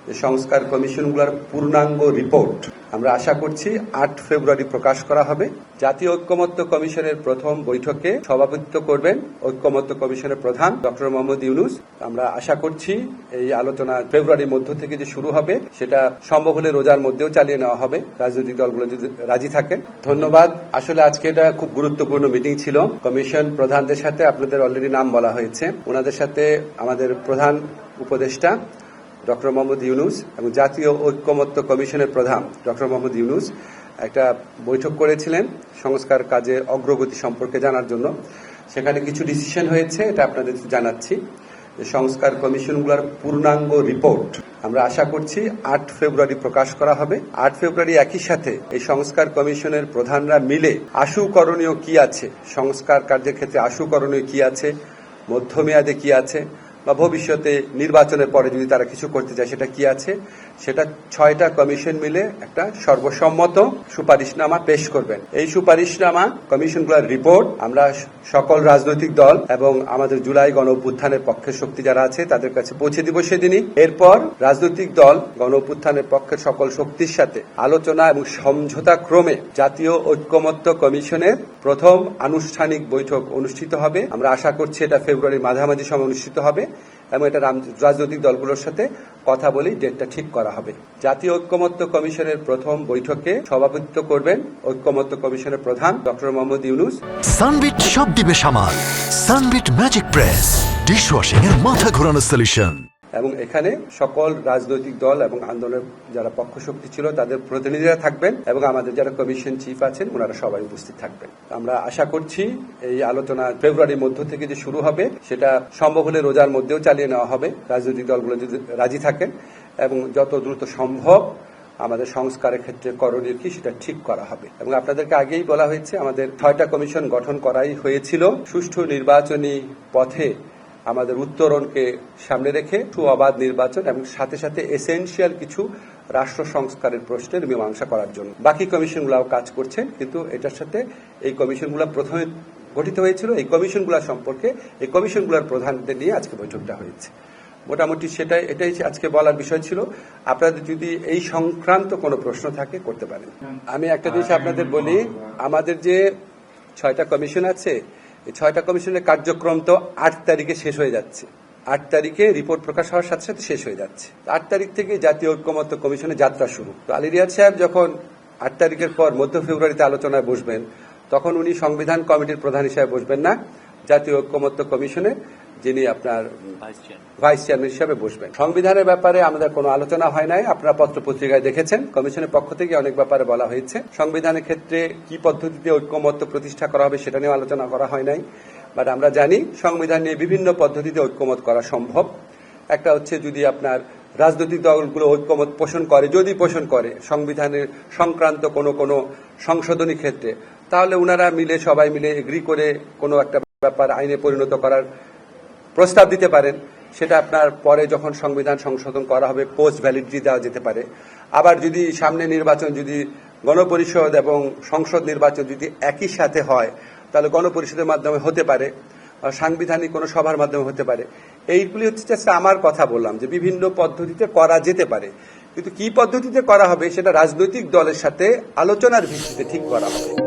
যে সংস্কার কমিশনগুলোর পূর্ণাঙ্গ রিপোর্ট আমরা আশা করছি 8 ফেব্রুয়ারি প্রকাশ করা হবে। জাতীয় ঐক্যমত্য কমিশনের প্রথম বৈঠকে সভাপতিত্ব করবেন ঐক্যমত্য কমিশনের প্রধান ডক্টর মোহাম্মদ ইউনূস। আমরা আশা করছি এই আলোচনা ফেব্রুয়ারির মধ্য থেকে যে শুরু হবে সেটা সম্ভব হলে রোজার মধ্যেও চালিয়ে নেওয়া হবে, রাজনৈতিক দলগুলো যদি রাজি থাকেন। ধন্যবাদ। আসলে আজকে এটা খুব গুরুত্বপূর্ণ মিটিং ছিল। কমিশন প্রধানদের সাথে আপনাদের অলরেডি নাম বলা হয়েছে, ওনাদের সাথে আমাদের প্রধান উপদেষ্টা ডক্টর মোহাম্মদ ইউনূস এবং জাতীয় ঐক্যমত্য কমিশনের প্রধান ডক্টর মোহাম্মদ ইউনূস একটা বৈঠক করেছিলেন সংস্কার কাজের অগ্রগতি সম্পর্কে জানার জন্য। সেখানে কিছু ডিসিশন হয়েছে, এটা আপনাদের জানাচ্ছি। যে সংস্কার কমিশনগুলোর পূর্ণাঙ্গ রিপোর্ট আমরা আশা করছি 8 ফেব্রুয়ারি প্রকাশ করা হবে। 8 ফেব্রুয়ারি একই সাথে এই সংস্কার কমিশনের প্রধানরা মিলে আশু করণীয় কি আছে, সংস্কার কার্যের ক্ষেত্রে আশু করণীয় কি আছে, মধ্যমেয়াদে কি আছে, বা ভবিষ্যতে নির্বাচনের পরে যদি তারা কিছু করতে চায় সেটা কি আছে, সেটা 6টা কমিশন মিলে একটা সর্বসম্মত সুপারিশনামা পেশ করবেন। এই সুপারিশনামা কমিশনগুলোর রিপোর্ট আমরা সকল রাজনৈতিক দল এবং আমাদের জুলাই গণ অভ্যুত্থানের পক্ষের শক্তি যারা আছে তাদের কাছে পৌঁছে দিব সেদিনই। এরপর রাজনৈতিক দল গণ অভ্যুত্থানের পক্ষের সকল শক্তির সাথে আলোচনা এবং সমঝোতা ক্রমে জাতীয় ঐক্যমত্য কমিশনের প্রথম আনুষ্ঠানিক বৈঠক অনুষ্ঠিত হবে। আমরা আশা করছি এটা ফেব্রুয়ারির মাঝামাঝি সময় অনুষ্ঠিত হবে এবং এটা রাজনৈতিক দলগুলোর সাথে কথা বলে ডেটটা ঠিক করা হবে। জাতীয় ঐক্যমত্য কমিশনের প্রথম বৈঠকে সভাপতিত্ব করবেন ঐক্যমত্য কমিশনের প্রধান ডক্টর মোহাম্মদ ইউনূস। সানবিট সব দিবে সামাল। সানবিট ম্যাজিক প্রেস ডিশওয়াশিং এর মাথা ঘোরানো সলিউশন। এবং এখানে সকল রাজনৈতিক দল এবং আন্দোলনের যারা পক্ষ শক্তি ছিল তাদের প্রতিনিধিরা থাকবেন এবং আমাদের যারা কমিশন চিফ আছেন ওনারা সবাই উপস্থিত থাকবেন। আমরা আশা করছি এই আলোচনা ফেব্রুয়ারির মধ্য থেকে যে শুরু হবে সেটা সম্ভব হলে রোজার মধ্যেও চালিয়ে নেওয়া হবে, রাজনৈতিক দলগুলো যদি রাজি থাকেন, এবং যত দ্রুত সম্ভব আমাদের সংস্কারের ক্ষেত্রে করণীয় কি সেটা ঠিক করা হবে। এবং আপনাদেরকে আগেই বলা হয়েছে আমাদের 6টা কমিশন গঠন করাই হয়েছিল সুষ্ঠু নির্বাচনী পথে আমাদের উত্তরণকে সামনে রেখে অবাধ নির্বাচন এবং সাথে সাথে এসেনশিয়াল কিছু রাষ্ট্র সংস্কারের প্রশ্নের মীমাংসা করার জন্য। বাকি কমিশনগুলোও কাজ করছেন, কিন্তু এটার সাথে এই কমিশনগুলো প্রথমে গঠিত হয়েছিল। এই কমিশনগুলো সম্পর্কে এই কমিশনগুলোর প্রধানদের নিয়ে আজকে বৈঠকটা হয়েছে। মোটামুটি এটাই আজকে বলার বিষয় ছিল। আপনাদের যদি এই সংক্রান্ত কোনো প্রশ্ন থাকে করতে পারেন। আমি একটা জিনিস আপনাদের বলি, আমাদের যে 6টা কমিশন আছে এই 6টা কমিশনের কার্যক্রম তো 8 তারিখে শেষ হয়ে যাচ্ছে। 8 তারিখে রিপোর্ট প্রকাশ হওয়ার সাথে সাথে শেষ হয়ে যাচ্ছে। 8 তারিখ থেকে জাতীয় ঐক্যমত্য কমিশনের যাত্রা শুরু। তো আলী রিয়াদ সাহেব যখন 8 তারিখের পর মধ্য ফেব্রুয়ারিতে আলোচনায় বসবেন তখন উনি সংবিধান কমিটির প্রধান হিসেবে বসবেন না, জাতীয় ঐক্যমত্য কমিশনের যিনি আপনার ভাইস চেয়ারম্যান হিসেবে বসবেন। সংবিধানের ব্যাপারে আমাদের কোনো আলোচনা হয় নাই, আপনারা পত্র পত্রিকায় দেখেছেন। কমিশনের পক্ষ থেকে অনেক ব্যাপারে বলা হয়েছে। সংবিধানের ক্ষেত্রে কি পদ্ধতিতে ঐক্যমত্য প্রতিষ্ঠা করা হবে সেটা নিয়ে আলোচনা করা হয় নাই, বাট আমরা জানি সংবিধান নিয়ে বিভিন্ন পদ্ধতিতে ঐক্যমত করা সম্ভব। একটা হচ্ছে যদি আপনার রাজনৈতিক দলগুলো ঐক্যমত পোষণ করে, যদি পোষণ করে সংবিধানের সংক্রান্ত কোনো সংশোধনী ক্ষেত্রে, তাহলে ওনারা মিলে সবাই মিলে এগ্রি করে কোনো একটা ব্যাপার আইনে পরিণত করার প্রস্তাব দিতে পারেন। সেটা আপনার পরে যখন সংবিধান সংশোধন করা হবে পোস্ট ভ্যালিডিটি দেওয়া যেতে পারে। আবার যদি সামনে নির্বাচন যদি গণপরিষদ এবং সংসদ নির্বাচন যদি একই সাথে হয় তাহলে গণপরিষদের মাধ্যমে হতে পারে, সাংবিধানিক কোনো সভার মাধ্যমে হতে পারে। এইগুলি হচ্ছে আমার কথা বললাম যে বিভিন্ন পদ্ধতিতে করা যেতে পারে, কিন্তু কি পদ্ধতিতে করা হবে সেটা রাজনৈতিক দলের সাথে আলোচনার ভিত্তিতে ঠিক করা হবে।